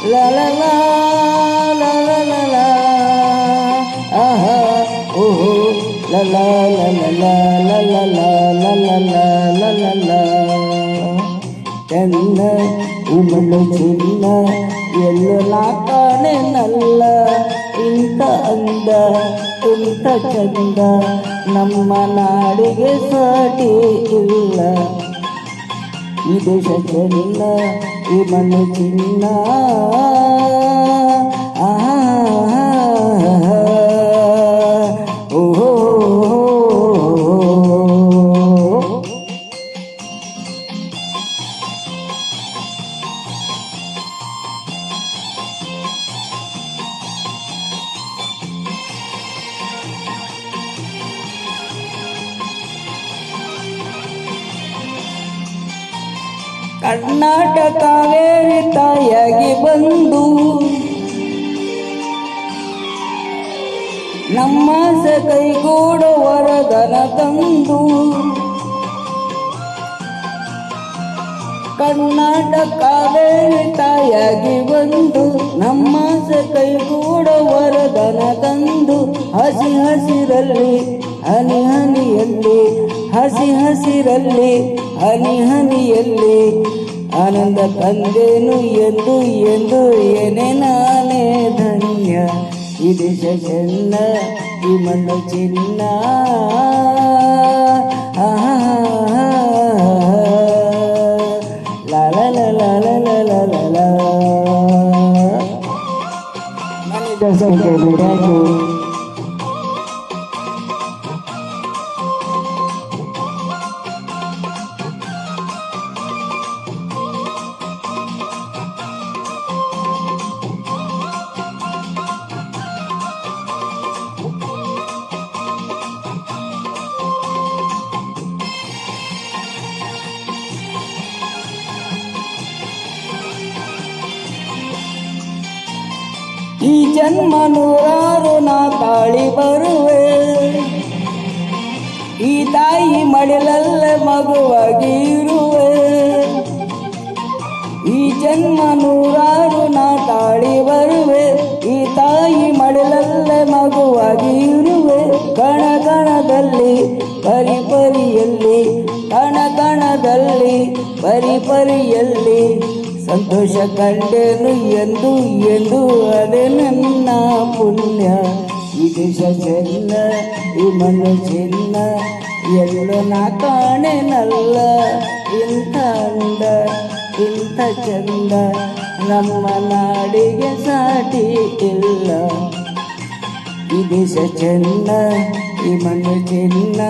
La la la la la la la oh la la la la la la la la la la la la ಚೆನ್ನ ಉಮಳು ಚಿನ್ನ ಎಲ್ಲೋ ನಾಕಾನೆ ನಲ್ಲ ಇಂಥ ಅಂದ ಇಂಥ ಚಂದ ನಮ್ಮ ನಾಡಿಗೆ ಸಾಟಿ ಇಲ್ಲ ಈ ದೇಶ ಚೆನ್ನ ಈ ಮಣ್ಣು ಚಿನ್ನ ಓಹೋ ಕರ್ನಾಟಕ ಕಾವೇರಿ ತಾಯಾಗಿ ಬಂದು ನಮ್ಮ ಕೈಗೂಡು ವರದನ ತಂದು ಕರ್ನಾಟಕ ಕಾವೇರಿ ತಾಯಾಗಿ ಬಂದು ನಮ್ಮ ಕೈಗೂಡು ವರದನ ತಂದು ಹಸಿ ಹಸಿರಲ್ಲಿ ಹನಿ ಹನಿಯಲ್ಲಿ ಹಸಿ ಹಸಿರಲ್ಲಿ ಹನಿ ಹನಿಯಲ್ಲಿ ಆನಂದ ತಂದೇನು ಎಂದು ಎಂದು ಏನೇ ನಾನೇ ಧನ್ಯ ಈ ದೇಶ ಚೆನ್ನ ಈ ಮಣ್ಣು ಚಿನ್ನ ಲಾಲ ಲಾಲ ಲಾಲ ಲಾಲ ಈ ಜನ್ಮ ನೂರಾರು ನಾ ತಾಳಿ ಬರುವೆ ಈ ತಾಯಿ ಮಡಿಲಲ್ಲೇ ಮಗುವಾಗಿ ಇರುವೆ ಈ ಜನ್ಮ ನೂರಾರು ನಾ ತಾಳಿ ಬರುವೆ ಈ ತಾಯಿ ಮಡಿಲಲ್ಲೇ ಮಗುವಾಗಿ ಇರುವೆ ಕಣ ಕಣದಲ್ಲಿ ಪರಿಪರಿಯಲ್ಲಿ ಕಣ ಕಣದಲ್ಲಿ ಪರಿಪರಿಯಲ್ಲಿ ಸಂತೋಷ ಕಂಡೇನು ಎಂದು ಎಂದು ಅದೇ ನನ್ನ ಪುಣ್ಯ ಈ ದೇಶ ಚೆನ್ನ ಈ ಮಣ್ಣು ಚಿನ್ನ ಎಲ್ಲೋ ನಾ ಕಾಣೆನಲ್ಲ ಇಂಥ ಅಂದ ಇಂಥ ಚಂದ ನಮ್ಮ ನಾಡಿಗೆ ಸಾಟಿ ಇಲ್ಲ ಈ ದೇಶ ಚೆನ್ನ ಈ ಮಣ್ಣು ಚಿನ್ನ